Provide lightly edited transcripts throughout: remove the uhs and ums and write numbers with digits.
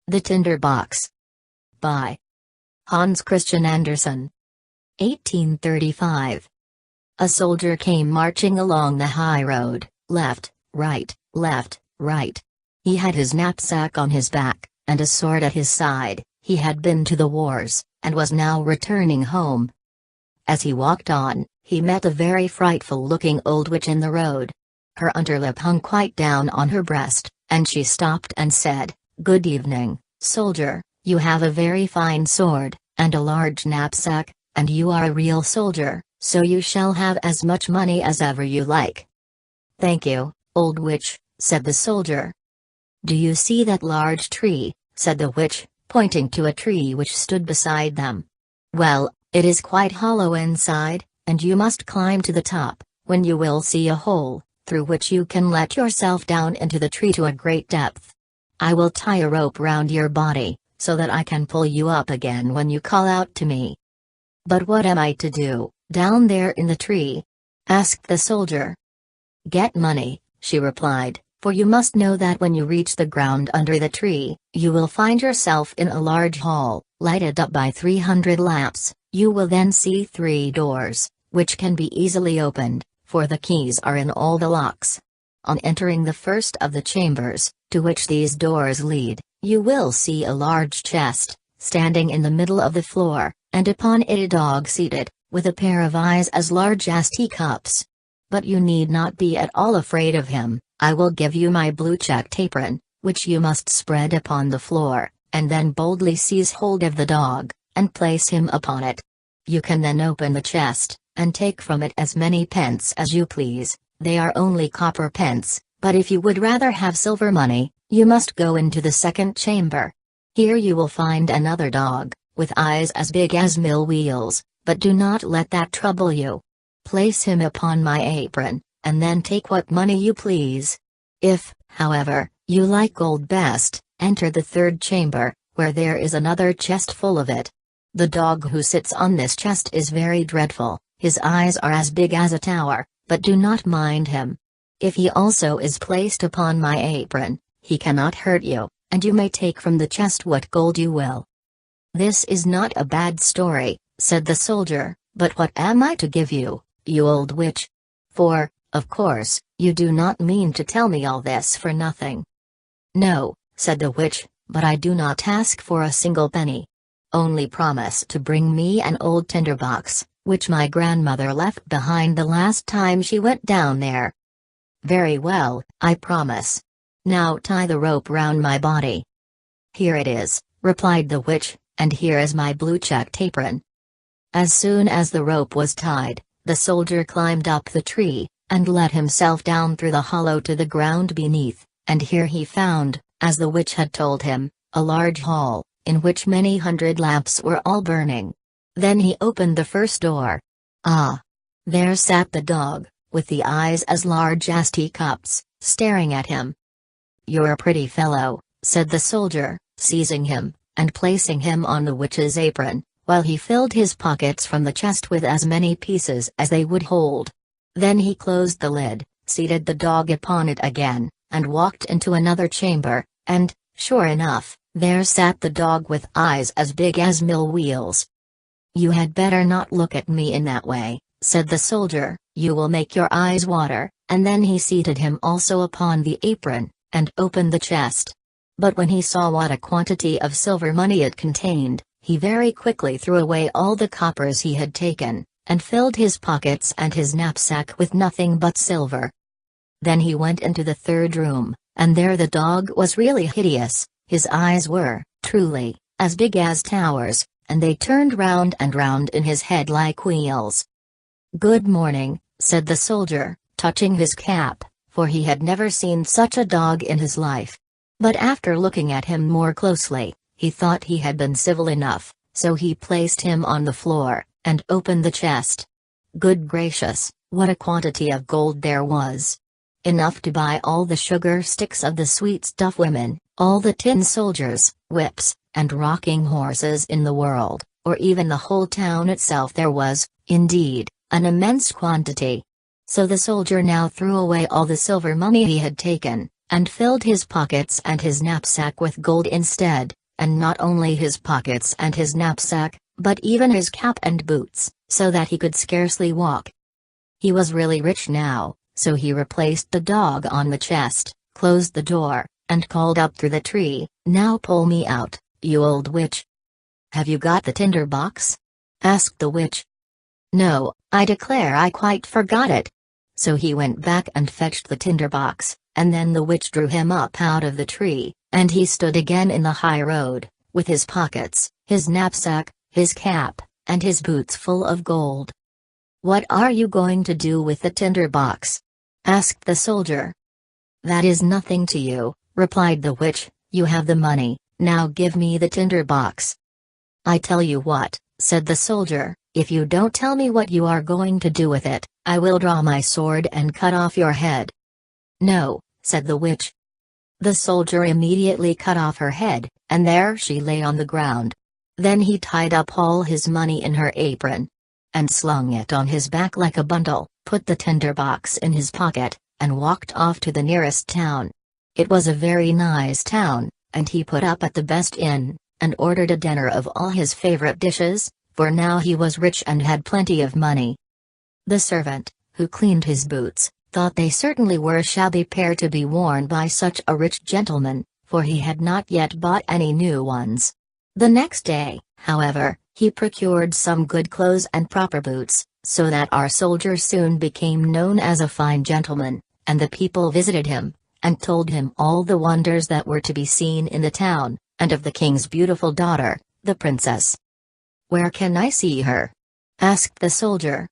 The Tinder Box. By Hans Christian Andersen. 1835. A soldier came marching along the high road, left, right, left, right. He had his knapsack on his back, and a sword at his side. He had been to the wars, and was now returning home. As he walked on, he met a very frightful-looking old witch in the road. Her underlip hung quite down on her breast, and she stopped and said, "Good evening, soldier, you have a very fine sword, and a large knapsack, and you are a real soldier, so you shall have as much money as ever you like." "Thank you, old witch," said the soldier. "Do you see that large tree?" said the witch, pointing to a tree which stood beside them. "Well, it is quite hollow inside, and you must climb to the top, when you will see a hole, through which you can let yourself down into the tree to a great depth. I will tie a rope round your body, so that I can pull you up again when you call out to me." "But what am I to do, down there in the tree?" asked the soldier. "Get money," she replied, "for you must know that when you reach the ground under the tree, you will find yourself in a large hall, lighted up by 300 lamps. You will then see 3 doors, which can be easily opened, for the keys are in all the locks. On entering the first of the chambers, to which these doors lead, you will see a large chest, standing in the middle of the floor, and upon it a dog seated, with a pair of eyes as large as teacups. But you need not be at all afraid of him. I will give you my blue checked apron, which you must spread upon the floor, and then boldly seize hold of the dog, and place him upon it. You can then open the chest, and take from it as many pence as you please. They are only copper pence, but if you would rather have silver money, you must go into the second chamber. Here you will find another dog, with eyes as big as mill wheels, but do not let that trouble you. Place him upon my apron, and then take what money you please. If, however, you like gold best, enter the third chamber, where there is another chest full of it. The dog who sits on this chest is very dreadful, his eyes are as big as a tower, but do not mind him. If he also is placed upon my apron, he cannot hurt you, and you may take from the chest what gold you will." "This is not a bad story," said the soldier, "but what am I to give you, you old witch? For, of course, you do not mean to tell me all this for nothing." "No," said the witch, "but I do not ask for a single penny. Only promise to bring me an old tinder box, which my grandmother left behind the last time she went down there." "Very well, I promise. Now tie the rope round my body." "Here it is," replied the witch, "and here is my blue checked apron." As soon as the rope was tied, the soldier climbed up the tree, and let himself down through the hollow to the ground beneath, and here he found, as the witch had told him, a large hall, in which many hundred lamps were all burning. Then he opened the first door. Ah! There sat the dog, with the eyes as large as teacups, staring at him. "You're a pretty fellow," said the soldier, seizing him, and placing him on the witch's apron, while he filled his pockets from the chest with as many pieces as they would hold. Then he closed the lid, seated the dog upon it again, and walked into another chamber, and, sure enough, there sat the dog with eyes as big as mill wheels. "You had better not look at me in that way," said the soldier, "you will make your eyes water," and then he seated him also upon the apron, and opened the chest. But when he saw what a quantity of silver money it contained, he very quickly threw away all the coppers he had taken, and filled his pockets and his knapsack with nothing but silver. Then he went into the third room, and there the dog was really hideous. His eyes were, truly, as big as towers, and they turned round and round in his head like wheels. "Good morning," said the soldier, touching his cap, for he had never seen such a dog in his life. But after looking at him more closely, he thought he had been civil enough, so he placed him on the floor, and opened the chest. Good gracious, what a quantity of gold there was! Enough to buy all the sugar sticks of the sweet stuff women, all the tin soldiers, whips, and rocking horses in the world, or even the whole town itself. There was, indeed, an immense quantity. So the soldier now threw away all the silver money he had taken, and filled his pockets and his knapsack with gold instead, and not only his pockets and his knapsack, but even his cap and boots, so that he could scarcely walk. He was really rich now, so he replaced the dog on the chest, closed the door, and called up through the tree, "Now pull me out, you old witch." "Have you got the tinder box?" asked the witch. "No, I declare I quite forgot it." So he went back and fetched the tinder box, and then the witch drew him up out of the tree, and he stood again in the high road, with his pockets, his knapsack, his cap, and his boots full of gold. "What are you going to do with the tinder box?" asked the soldier. "That is nothing to you," replied the witch, "you have the money, now give me the tinder box." "I tell you what," said the soldier, "if you don't tell me what you are going to do with it, I will draw my sword and cut off your head." "No," said the witch. The soldier immediately cut off her head, and there she lay on the ground. Then he tied up all his money in her apron, and slung it on his back like a bundle, put the tinder box in his pocket, and walked off to the nearest town. It was a very nice town, and he put up at the best inn, and ordered a dinner of all his favorite dishes, for now he was rich and had plenty of money. The servant, who cleaned his boots, thought they certainly were a shabby pair to be worn by such a rich gentleman, for he had not yet bought any new ones. The next day, however, he procured some good clothes and proper boots, so that our soldier soon became known as a fine gentleman, and the people visited him, and told him all the wonders that were to be seen in the town, and of the king's beautiful daughter, the princess. "Where can I see her?" asked the soldier.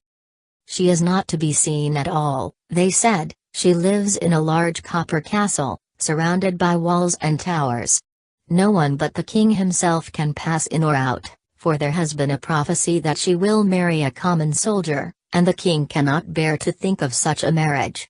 "She is not to be seen at all," they said. "She lives in a large copper castle, surrounded by walls and towers. No one but the king himself can pass in or out, for there has been a prophecy that she will marry a common soldier, and the king cannot bear to think of such a marriage."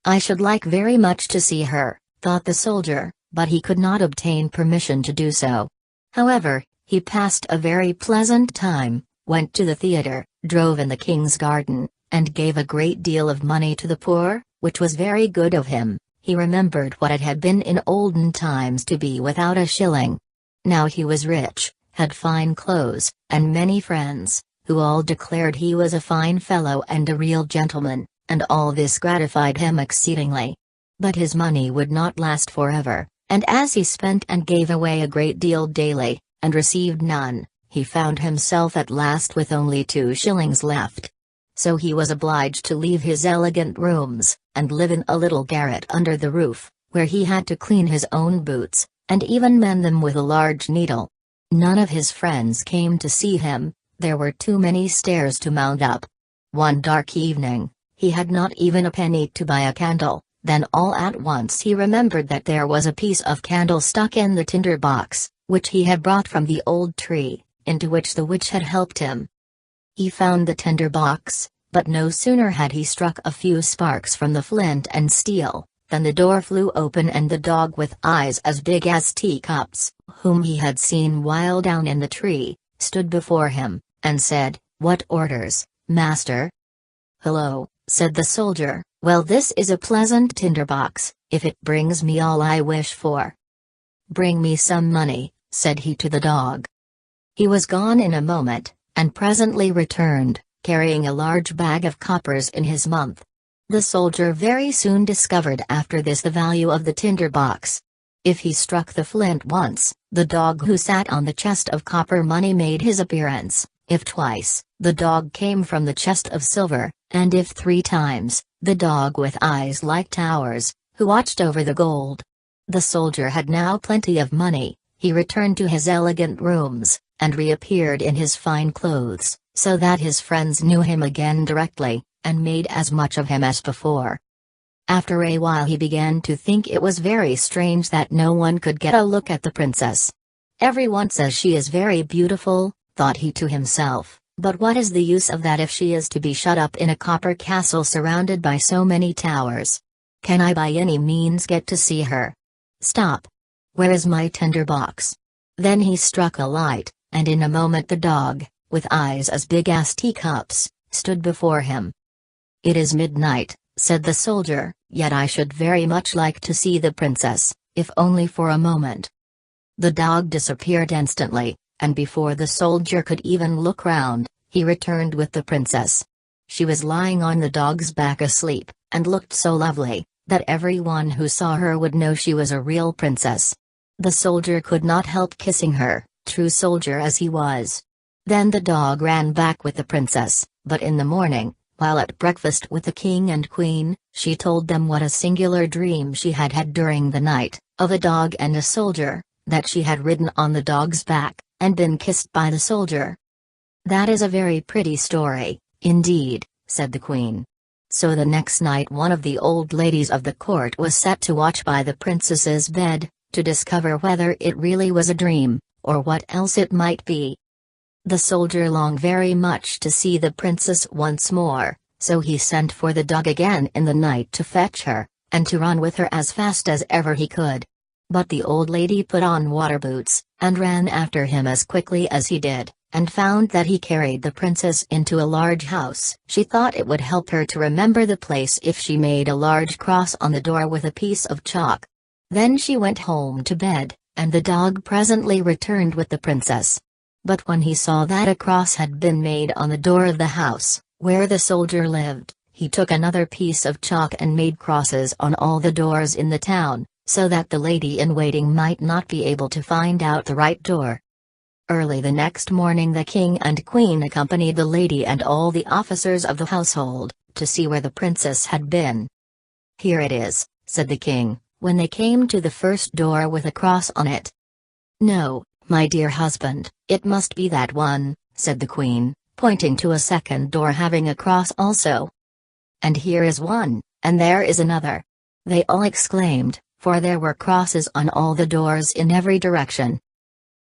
"I should like very much to see her," thought the soldier, but he could not obtain permission to do so. However, he passed a very pleasant time, went to the theater, drove in the king's garden, and gave a great deal of money to the poor, which was very good of him. He remembered what it had been in olden times to be without a shilling. Now he was rich, had fine clothes, and many friends, who all declared he was a fine fellow and a real gentleman, and all this gratified him exceedingly. But his money would not last forever, and as he spent and gave away a great deal daily, and received none, he found himself at last with only 2 shillings left. So he was obliged to leave his elegant rooms, and live in a little garret under the roof, where he had to clean his own boots, and even mend them with a large needle. None of his friends came to see him, there were too many stairs to mount up. One dark evening, he had not even a penny to buy a candle, then all at once he remembered that there was a piece of candle stuck in the tinder box, which he had brought from the old tree, into which the witch had helped him. He found the tinder box, but no sooner had he struck a few sparks from the flint and steel, than the door flew open and the dog with eyes as big as teacups, whom he had seen while down in the tree, stood before him, and said, "What orders, master?" "Hello," said the soldier, "well, this is a pleasant tinder box, if it brings me all I wish for." "Bring me some money," said he to the dog. He was gone in a moment, and presently returned, carrying a large bag of coppers in his mouth. The soldier very soon discovered after this the value of the tinder box. If he struck the flint once, the dog who sat on the chest of copper money made his appearance; if twice, the dog came from the chest of silver, and if 3 times, the dog with eyes like towers, who watched over the gold. The soldier had now plenty of money. He returned to his elegant rooms, and reappeared in his fine clothes, so that his friends knew him again directly, and made as much of him as before. After a while he began to think it was very strange that no one could get a look at the princess. "Everyone says she is very beautiful," thought he to himself, "but what is the use of that if she is to be shut up in a copper castle surrounded by so many towers? Can I by any means get to see her? Stop! Where is my tinder box?" Then he struck a light, and in a moment the dog, with eyes as big as teacups, stood before him. "It is midnight," said the soldier, "yet I should very much like to see the princess, if only for a moment." The dog disappeared instantly, and before the soldier could even look round, he returned with the princess. She was lying on the dog's back asleep, and looked so lovely, that everyone who saw her would know she was a real princess. The soldier could not help kissing her, true soldier as he was. Then the dog ran back with the princess, but in the morning, while at breakfast with the king and queen, she told them what a singular dream she had had during the night, of a dog and a soldier, that she had ridden on the dog's back, and been kissed by the soldier. "That is a very pretty story, indeed," said the queen. So the next night one of the old ladies of the court was set to watch by the princess's bed, to discover whether it really was a dream, or what else it might be. The soldier longed very much to see the princess once more, so he sent for the dog again in the night to fetch her, and to run with her as fast as ever he could. But the old lady put on water boots, and ran after him as quickly as he did, and found that he carried the princess into a large house. She thought it would help her to remember the place if she made a large cross on the door with a piece of chalk. Then she went home to bed, and the dog presently returned with the princess. But when he saw that a cross had been made on the door of the house, where the soldier lived, he took another piece of chalk and made crosses on all the doors in the town, so that the lady-in-waiting might not be able to find out the right door. Early the next morning the king and queen accompanied the lady and all the officers of the household, to see where the princess had been. "Here it is," said the king, when they came to the first door with a cross on it. "No, my dear husband, it must be that one," said the queen, pointing to a second door having a cross also. "And here is one, and there is another," they all exclaimed, for there were crosses on all the doors in every direction.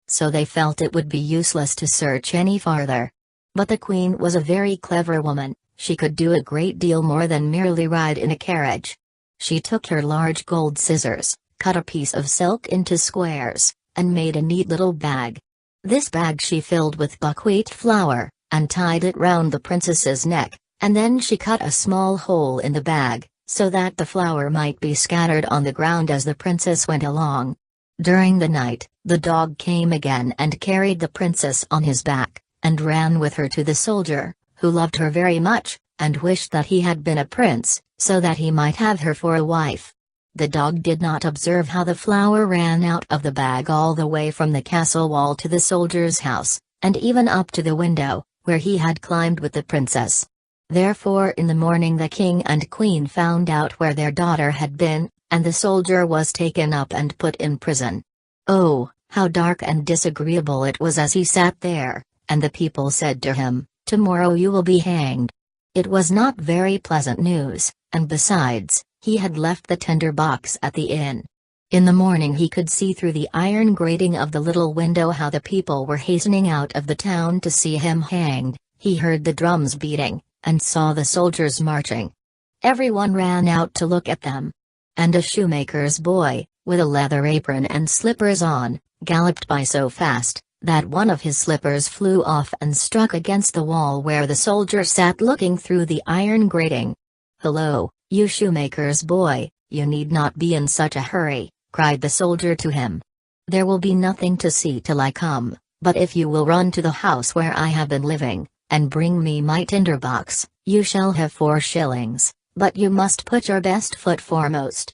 So they felt it would be useless to search any farther. But the queen was a very clever woman, she could do a great deal more than merely ride in a carriage. She took her large gold scissors, cut a piece of silk into squares, and made a neat little bag. This bag she filled with buckwheat flour, and tied it round the princess's neck, and then she cut a small hole in the bag, so that the flour might be scattered on the ground as the princess went along. During the night, the dog came again and carried the princess on his back, and ran with her to the soldier, who loved her very much, and wished that he had been a prince, so that he might have her for a wife. The dog did not observe how the flour ran out of the bag all the way from the castle wall to the soldier's house, and even up to the window, where he had climbed with the princess. Therefore in the morning the king and queen found out where their daughter had been, and the soldier was taken up and put in prison. Oh, how dark and disagreeable it was as he sat there, and the people said to him, "Tomorrow you will be hanged." It was not very pleasant news, and besides, he had left the tinder box at the inn. In the morning he could see through the iron grating of the little window how the people were hastening out of the town to see him hanged. He heard the drums beating, and saw the soldiers marching. Everyone ran out to look at them. And a shoemaker's boy, with a leather apron and slippers on, galloped by so fast, that one of his slippers flew off and struck against the wall where the soldier sat looking through the iron grating. "Hello, you shoemaker's boy, you need not be in such a hurry," cried the soldier to him. "There will be nothing to see till I come, but if you will run to the house where I have been living, and bring me my tinder box, you shall have 4 shillings. But you must put your best foot foremost."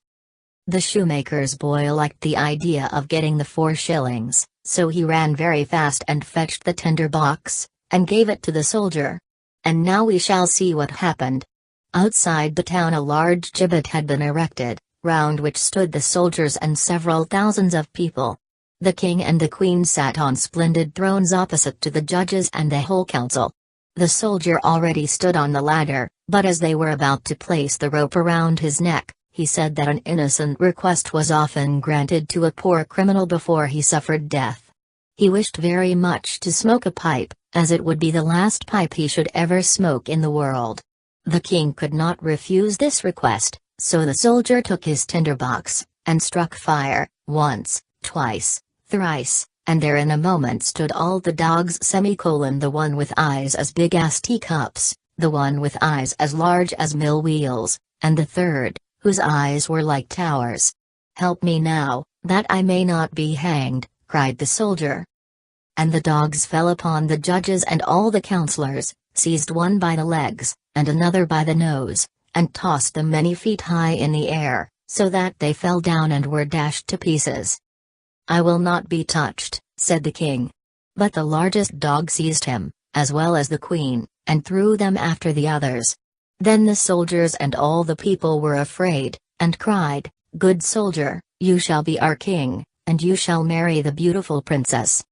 The shoemaker's boy liked the idea of getting the 4 shillings, so he ran very fast and fetched the tinder box, and gave it to the soldier. And now we shall see what happened. Outside the town a large gibbet had been erected, round which stood the soldiers and several thousands of people. The king and the queen sat on splendid thrones opposite to the judges and the whole council. The soldier already stood on the ladder, but as they were about to place the rope around his neck, he said that an innocent request was often granted to a poor criminal before he suffered death. He wished very much to smoke a pipe, as it would be the last pipe he should ever smoke in the world. The king could not refuse this request, so the soldier took his tinder box, and struck fire, once, twice, thrice, and there in a moment stood all the dogs the one with eyes as big as teacups, the one with eyes as large as mill wheels, and the third, whose eyes were like towers. "Help me now, that I may not be hanged," cried the soldier. And the dogs fell upon the judges and all the counselors, seized one by the legs, and another by the nose, and tossed them many feet high in the air, so that they fell down and were dashed to pieces. "I will not be touched," said the king. But the largest dog seized him, as well as the queen, and threw them after the others. Then the soldiers and all the people were afraid, and cried, "Good soldier, you shall be our king, and you shall marry the beautiful princess."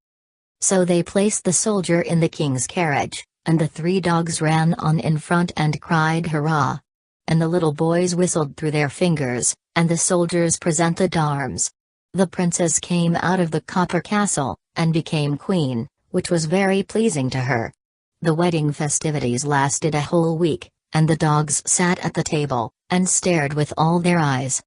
So they placed the soldier in the king's carriage, and the 3 dogs ran on in front and cried hurrah. And the little boys whistled through their fingers, and the soldiers presented arms. The princess came out of the copper castle, and became queen, which was very pleasing to her. The wedding festivities lasted a whole week, and the dogs sat at the table, and stared with all their eyes.